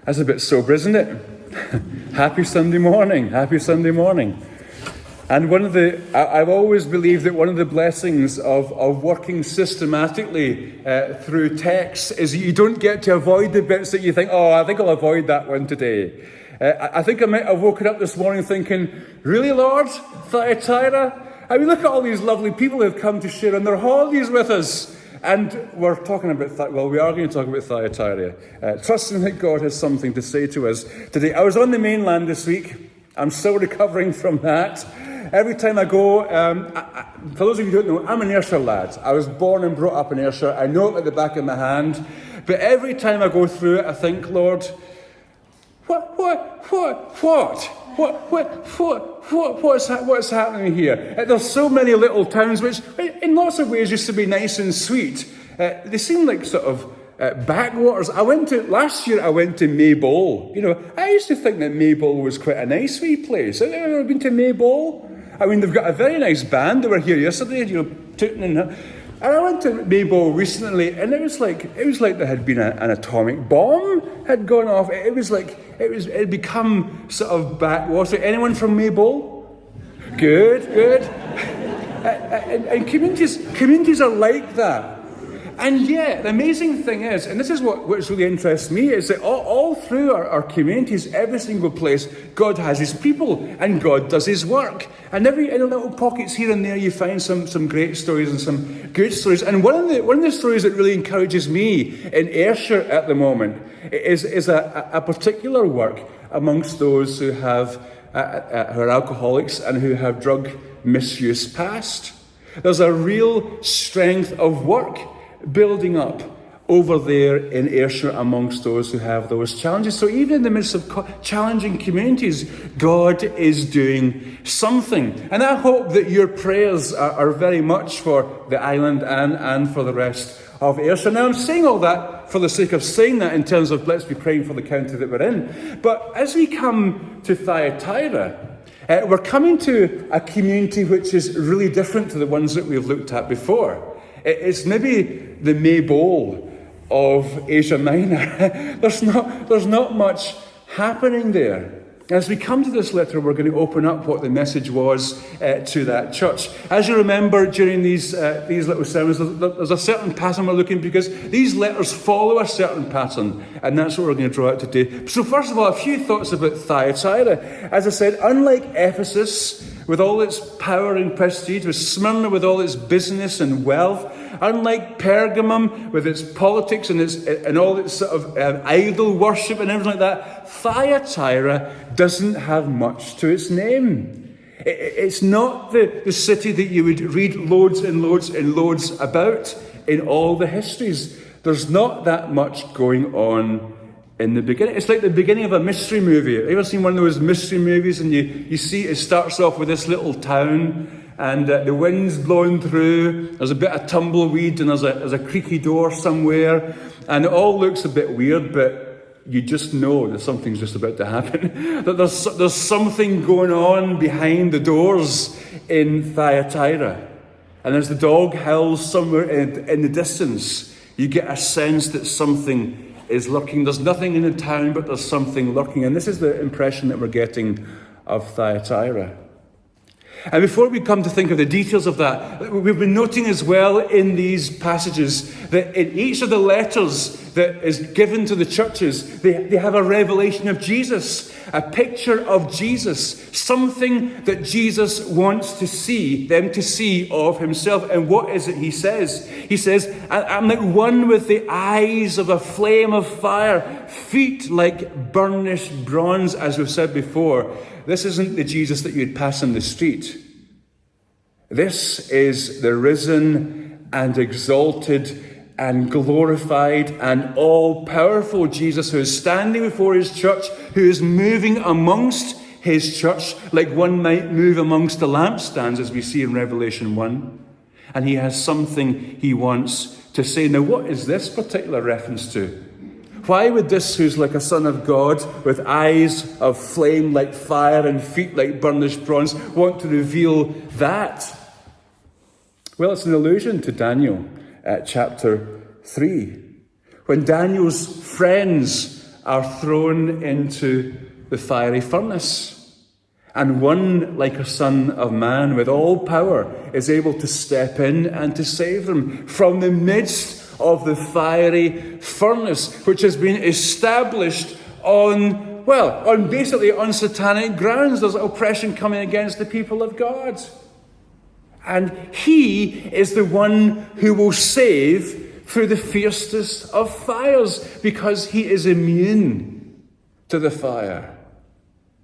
That's a bit sober, isn't it? Happy Sunday morning. Happy Sunday morning. And I've always believed that one of the blessings of working systematically through text is that you don't get to avoid the bits that you think, oh, I think I'll avoid that one today. I think I might have woken up this morning thinking, really, Lord? Thyatira? I mean, look at all these lovely people who have come to share on their holidays with us. And we're talking about, we are going to talk about Thyatira, trusting that God has something to say to us today. I was on the mainland this week. I'm still recovering from that. Every time I go, for those of you who don't know, I'm an Ayrshire lad. I was born and brought up in Ayrshire. I know it at the back of my hand. But every time I go through it, I think, Lord, what's happening here? There's so many little towns which, in lots of ways, used to be nice and sweet. They seem like sort of backwaters. Last year I went to Maybole. You know, I used to think that Maybole was quite a nice wee place. Have you ever been to Maybole? I mean, they've got a very nice band. They were here yesterday, you know, tooting and I went to Maybole recently, and it was like there had been an atomic bomb had gone off. It had become sort of backwater. Anyone from Maybole? Good. And communities are like that. And yet, the amazing thing is, and this is what really interests me, is that all through our communities, every single place, God has his people and God does his work. And in the little pockets here and there, you find some great stories and some good stories. And one of the stories that really encourages me in Ayrshire at the moment is a particular work amongst those who are alcoholics and who have drug misuse past. There's a real strength of work building up over there in Ayrshire amongst those who have those challenges. So even in the midst of challenging communities, God is doing something. And I hope that your prayers are very much for the island and for the rest of Ayrshire. Now, I'm saying all that for the sake of saying that in terms of let's be praying for the county that we're in. But as we come to Thyatira, we're coming to a community which is really different to the ones that we've looked at before. It's maybe the Maybole of Asia Minor. There's not much happening there. As we come to this letter, we're going to open up what the message was to that church. As you remember, during these little sermons, there's a certain pattern we're looking, because these letters follow a certain pattern, and that's what we're going to draw out today. So first of all, a few thoughts about Thyatira. As I said, unlike Ephesus, with all its power and prestige, with Smyrna with all its business and wealth, unlike Pergamum with its politics and all its sort of idol worship and everything like that, Thyatira doesn't have much to its name. It's not the city that you would read loads and loads and loads about in all the histories. There's not that much going on in the beginning. It's like the beginning of a mystery movie. Have you ever seen one of those mystery movies and you see it starts off with this little town and the wind's blowing through, there's a bit of tumbleweed and there's a creaky door somewhere, and it all looks a bit weird, but you just know that something's just about to happen. That there's something going on behind the doors in Thyatira. And as the dog howls somewhere in the distance, you get a sense that something is lurking. There's nothing in the town, but there's something lurking. And this is the impression that we're getting of Thyatira. And before we come to think of the details of that, we've been noting as well in these passages that in each of the letters that is given to the churches, they have a revelation of Jesus, a picture of Jesus, something that Jesus wants them to see of himself. And what is it he says? He says, I'm like one with the eyes of a flame of fire, feet like burnished bronze, as we've said before. This isn't the Jesus that you'd pass on the street. This is the risen and exalted and glorified and all-powerful Jesus, who is standing before his church, who is moving amongst his church like one might move amongst the lampstands, as we see in Revelation 1. And he has something he wants to say. Now, what is this particular reference to? Why would this, who's like a son of God, with eyes of flame like fire and feet like burnished bronze, want to reveal that? Well, it's an allusion to Daniel chapter 3. When Daniel's friends are thrown into the fiery furnace. And one, like a son of man with all power, is able to step in and to save them from the midst of the fiery furnace, which has been established on satanic grounds. There's oppression coming against the people of God. And he is the one who will save through the fiercest of fires, because he is immune to the fire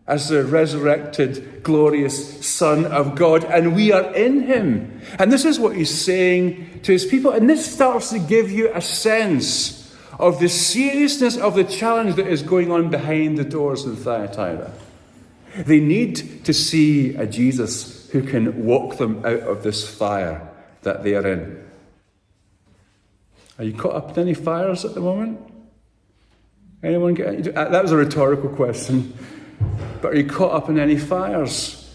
as the resurrected, glorious Son of God, and we are in him. And this is what he's saying to his people, and this starts to give you a sense of the seriousness of the challenge that is going on behind the doors in Thyatira. They need to see a Jesus who can walk them out of this fire that they are in. Are you caught up in any fires at the moment? Anyone get? That was a rhetorical question. But are you caught up in any fires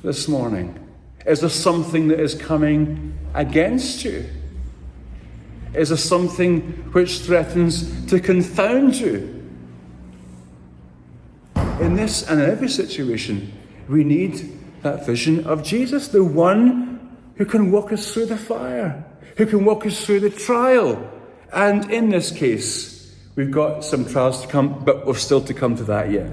this morning? Is there something that is coming against you? Is there something which threatens to confound you? In this and in every situation, we need that vision of Jesus, the one who can walk us through the fire, who can walk us through the trial. And in this case, we've got some trials to come, but we're still to come to that yet.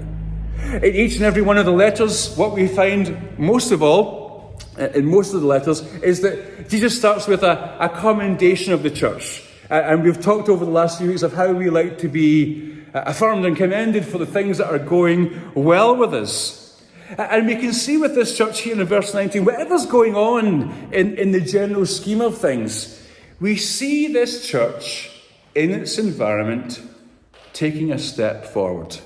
In each and every one of the letters, what we find most of all, in most of the letters, is that Jesus starts with a commendation of the church. And we've talked over the last few weeks of how we like to be affirmed and commended for the things that are going well with us. And we can see with this church here in verse 19, whatever's going on in the general scheme of things, we see this church in its environment taking a step forward.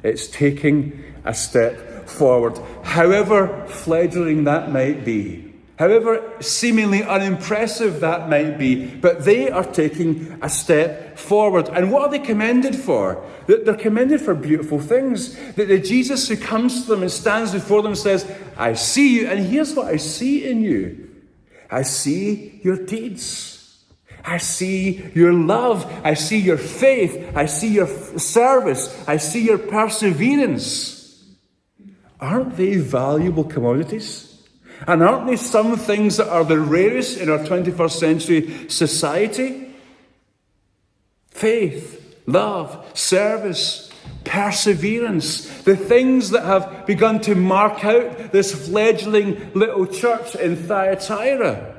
It's taking a step forward, however fledgling that might be, however seemingly unimpressive that might be, but they are taking a step forward. And what are they commended for? They're commended for beautiful things. That the Jesus who comes to them and stands before them says, I see you, and here's what I see in you. I see your deeds. I see your love. I see your faith. I see your service. I see your perseverance. Aren't they valuable commodities? And aren't they some things that are the rarest in our 21st century society? Faith, love, service, perseverance. The things that have begun to mark out this fledgling little church in Thyatira.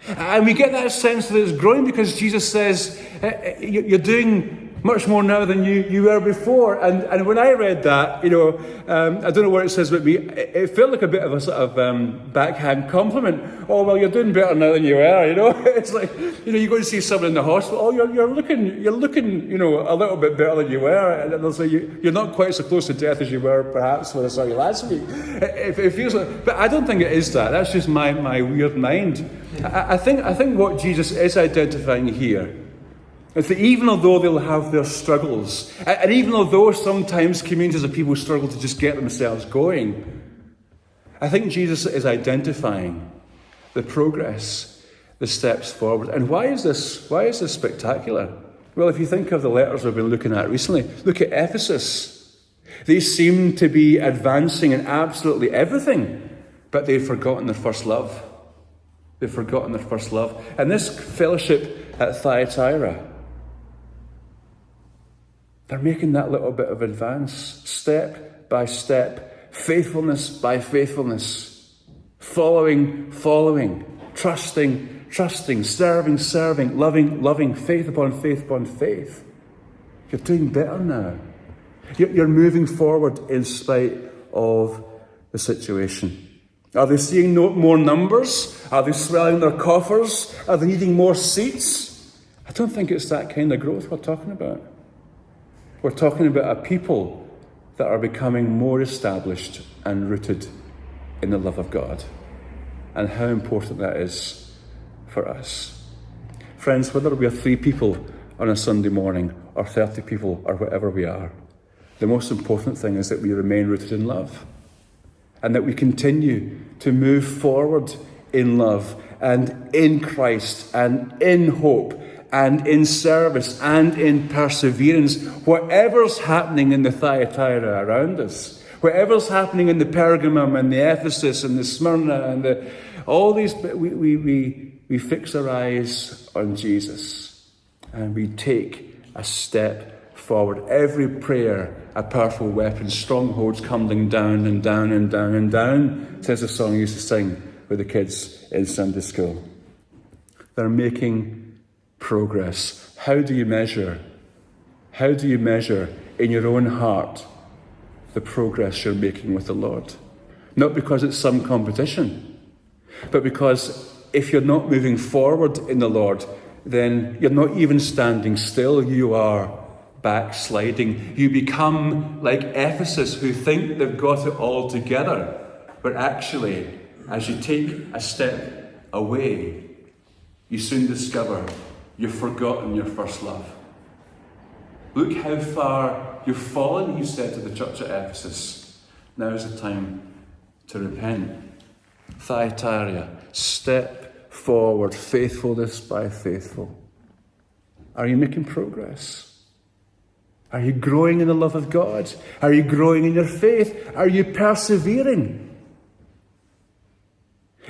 And we get that sense that it's growing because Jesus says, you're doing much more now than you were before. And when I read that, I don't know what it says about me, it felt like a bit of a sort of backhand compliment. Oh, well, you're doing better now than you were, It's like, you go to see someone in the hospital, oh, you're looking, a little bit better than you were. And they'll say, you're not quite so close to death as you were, perhaps, when I saw you last week. It feels like, but I don't think it is that. That's just my weird mind. I think what Jesus is identifying here is that even although they'll have their struggles, and even although sometimes communities of people struggle to just get themselves going, I think Jesus is identifying the progress, the steps forward. And why is this spectacular? Well, if you think of the letters we've been looking at recently, look at Ephesus. They seem to be advancing in absolutely everything, but they've forgotten their first love. They've forgotten their first love. And this fellowship at Thyatira, they're making that little bit of advance, step by step, faithfulness by faithfulness, following, trusting, serving, loving, faith upon faith. You're doing better now. You're moving forward in spite of the situation. Are they seeing more numbers? Are they swelling their coffers? Are they needing more seats? I don't think it's that kind of growth we're talking about. We're talking about a people that are becoming more established and rooted in the love of God, and how important that is for us. Friends, whether we are 3 people on a Sunday morning or 30 people or whatever we are, the most important thing is that we remain rooted in love, and that we continue to move forward in love and in Christ and in hope and in service and in perseverance. Whatever's happening in the Thyatira around us, whatever's happening in the Pergamum and the Ephesus and the Smyrna and all these, we fix our eyes on Jesus and we take a step forward. Every prayer, a powerful weapon, strongholds coming down and down and down and down, says the song I used to sing with the kids in Sunday school. They're making progress. How do you measure? How do you measure in your own heart the progress you're making with the Lord? Not because it's some competition, but because if you're not moving forward in the Lord, then you're not even standing still. You are backsliding. You become like Ephesus, who think they've got it all together, but actually, as you take a step away, you soon discover you've forgotten your first love. Look how far you've fallen, he said to the church at Ephesus. Now is the time to repent. Thyatira, step forward, faithfulness by faithful. Are you making progress? Are you growing in the love of God? Are you growing in your faith? Are you persevering?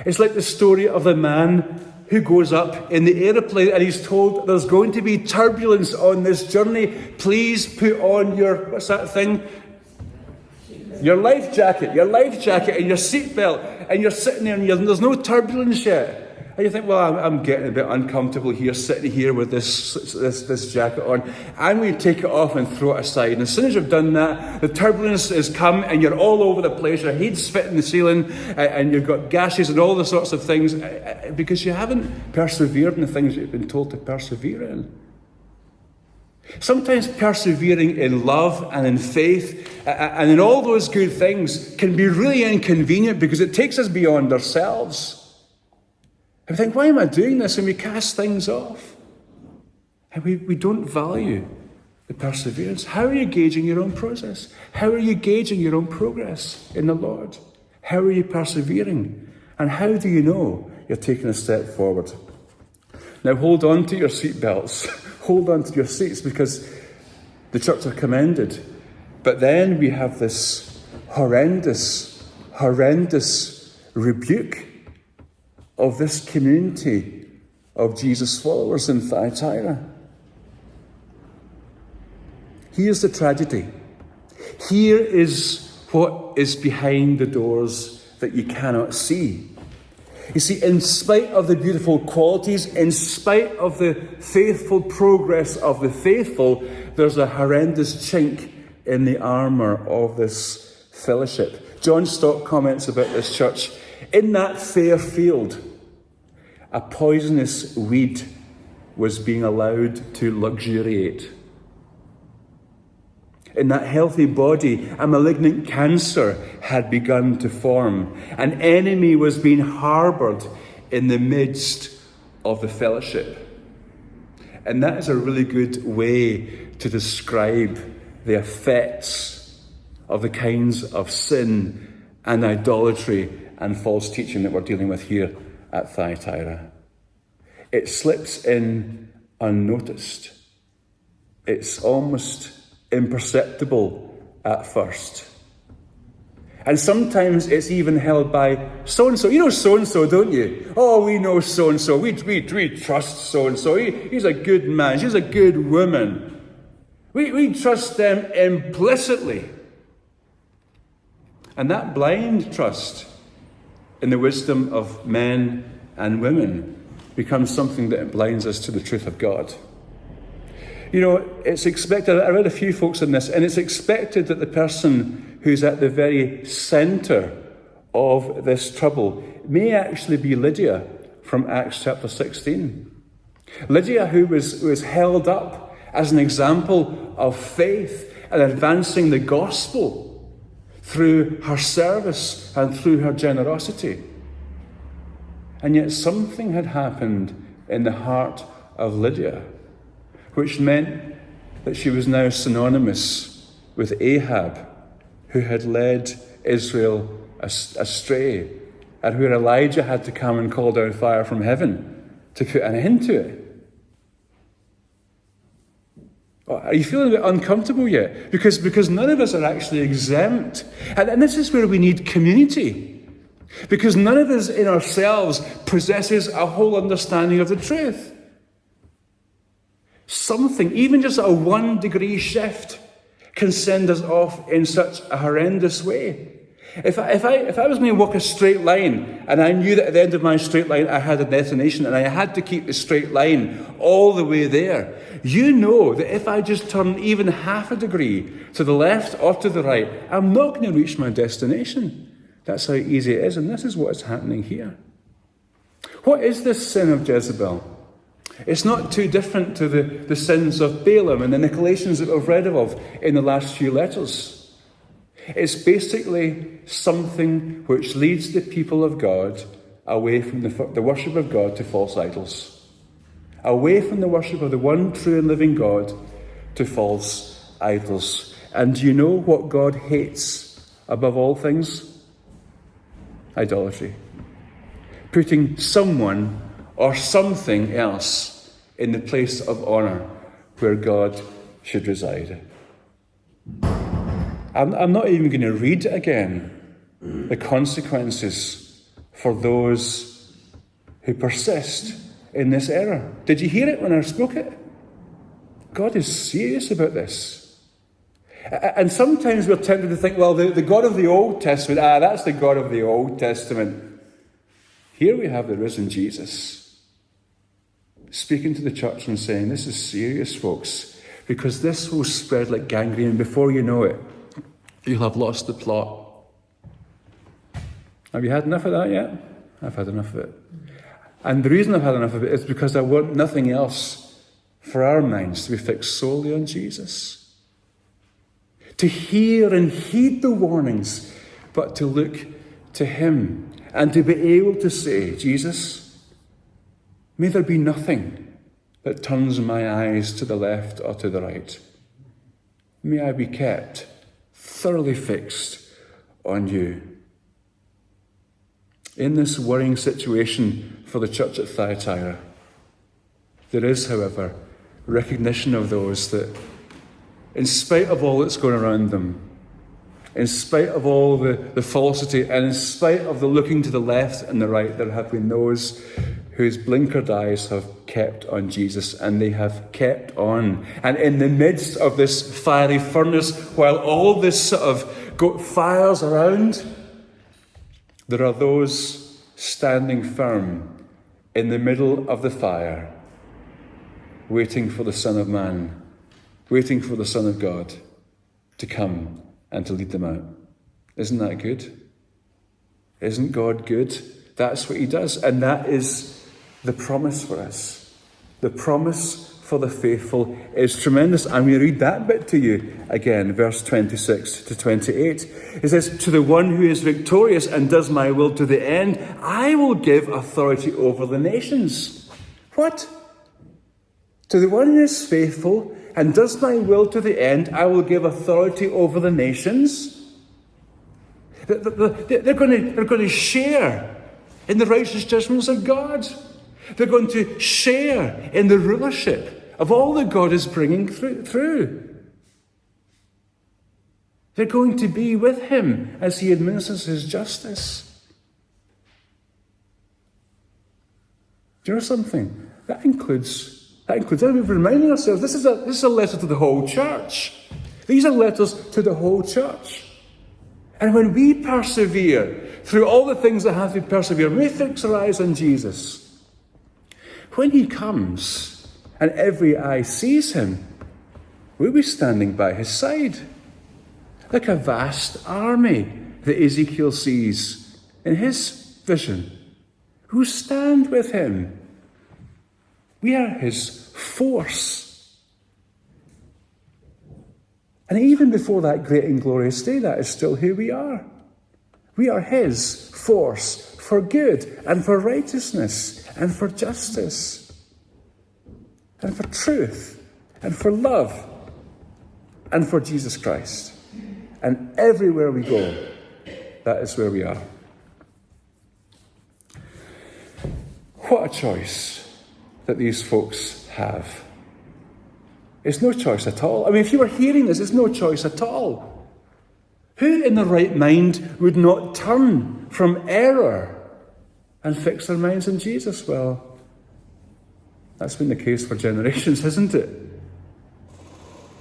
It's like the story of the man who goes up in the aeroplane and he's told there's going to be turbulence on this journey. Please put on your, what's that thing? Your life jacket and your seatbelt. And you're sitting there and there's no turbulence yet. And you think, well, I'm getting a bit uncomfortable here, sitting here with this jacket on. I'm going to take it off and throw it aside. And as soon as you've done that, the turbulence has come and you're all over the place. Your head's fitting the ceiling and you've got gashes and all the sorts of things because you haven't persevered in the things that you've been told to persevere in. Sometimes persevering in love and in faith and in all those good things can be really inconvenient because it takes us beyond ourselves. And we think, why am I doing this? And we cast things off. And we don't value the perseverance. How are you gauging your own process? How are you gauging your own progress in the Lord? How are you persevering? And how do you know you're taking a step forward? Now hold on to your seatbelts. Hold on to your seats because the church are commended. But then we have this horrendous rebuke of this community of Jesus' followers in Thyatira. Here's the tragedy. Here is what is behind the doors that you cannot see. You see, in spite of the beautiful qualities, in spite of the faithful progress of the faithful, there's a horrendous chink in the armour of this fellowship. John Stott comments about this church. In that fair field, a poisonous weed was being allowed to luxuriate. In that healthy body, a malignant cancer had begun to form. An enemy was being harboured in the midst of the fellowship. And that is a really good way to describe the effects of the kinds of sin and idolatry and false teaching that we're dealing with here at Thyatira. It slips in unnoticed. It's almost imperceptible at first. And sometimes it's even held by so-and-so. You know so-and-so, don't you? Oh, we know so-and-so. We trust so-and-so. He's a good man. She's a good woman. We trust them implicitly. And that blind trust in the wisdom of men and women becomes something that blinds us to the truth of God. You know, it's expected, I read a few folks on this, and it's expected that the person who's at the very centre of this trouble may actually be Lydia from Acts chapter 16. Lydia, who was held up as an example of faith and advancing the gospel through her service and through her generosity. And yet something had happened in the heart of Lydia, which meant that she was now synonymous with Ahab, who had led Israel astray, and where Elijah had to come and call down fire from heaven to put an end to it. Are you feeling a bit uncomfortable yet? Because none of us are actually exempt. And this is where we need community. Because none of us in ourselves possesses a whole understanding of the truth. Something, even just a 1 degree shift, can send us off in such a horrendous way. If I was going to walk a straight line, and I knew that at the end of my straight line I had a destination, and I had to keep the straight line all the way there, you know that if I just turn even half a degree to the left or to the right, I'm not going to reach my destination. That's how easy it is, and this is what is happening here. What is this sin of Jezebel? It's not too different to the sins of Balaam and the Nicolaitans that we've read of in the last few letters. It's basically something which leads the people of God away from the worship of God to false idols. Away from the worship of the one true and living God to false idols. And do you know what God hates above all things? Idolatry. Putting someone or something else in the place of honour where God should reside. I'm not even going to read again the consequences for those who persist in this error. Did you hear it when I spoke it? God is serious about this. And sometimes we're tempted to think, well, the God of the Old Testament, that's the God of the Old Testament. Here we have the risen Jesus speaking to the church and saying, this is serious, folks, because this will spread like gangrene, and before you know it, you'll have lost the plot. Have you had enough of that yet? I've had enough of it. And the reason I've had enough of it is because I want nothing else for our minds to be fixed solely on Jesus. To hear and heed the warnings, but to look to him and to be able to say, Jesus, may there be nothing that turns my eyes to the left or to the right. May I be kept thoroughly fixed on you. In this worrying situation for the church at Thyatira, there is, however, recognition of those that, in spite of all that's going around them, in spite of all the falsity, and in spite of the looking to the left and the right, there have been those whose blinkered eyes have kept on Jesus, and they have kept on. And in the midst of this fiery furnace, while all this sort of fires around, there are those standing firm in the middle of the fire, waiting for the Son of Man, waiting for the Son of God to come and to lead them out. Isn't that good? Isn't God good? That's what he does. And that is the promise for us. The promise for the faithful is tremendous. I'm going to read that bit to you again, verse 26 to 28. It says, to the one who is victorious and does my will to the end, I will give authority over the nations. What? To the one who is faithful and does my will to the end, I will give authority over the nations. They're going to share in the righteous judgments of God. They're going to share in the rulership of all that God is bringing through. They're going to be with him as he administers his justice. Do you know something? That includes, we're reminding ourselves, this is a letter to the whole church. These are letters to the whole church. And when we persevere through all the things that have to persevere, when we fix our eyes on Jesus, when he comes and every eye sees him, we'll be standing by his side. Like a vast army that Ezekiel sees in his vision, who stand with him. We are his force. And even before that great and glorious day, that is still who we are. We are his force for good and for righteousness and for justice and for truth and for love and for Jesus Christ. And everywhere we go, that is where we are. What a choice that these folks have. It's no choice at all. I mean, if you were hearing this, it's no choice at all. Who in the right mind would not turn from error and fix their minds on Jesus? Well, that's been the case for generations, hasn't it?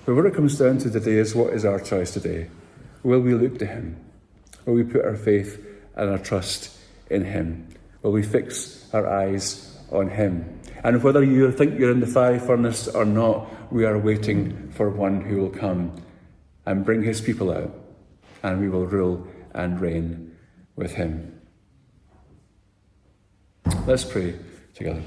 But what it comes down to today is, what is our choice today? Will we look to him? Will we put our faith and our trust in him? Will we fix our eyes on him? And whether you think you're in the fiery furnace or not, we are waiting for one who will come and bring his people out, and we will rule and reign with him. Let's pray together.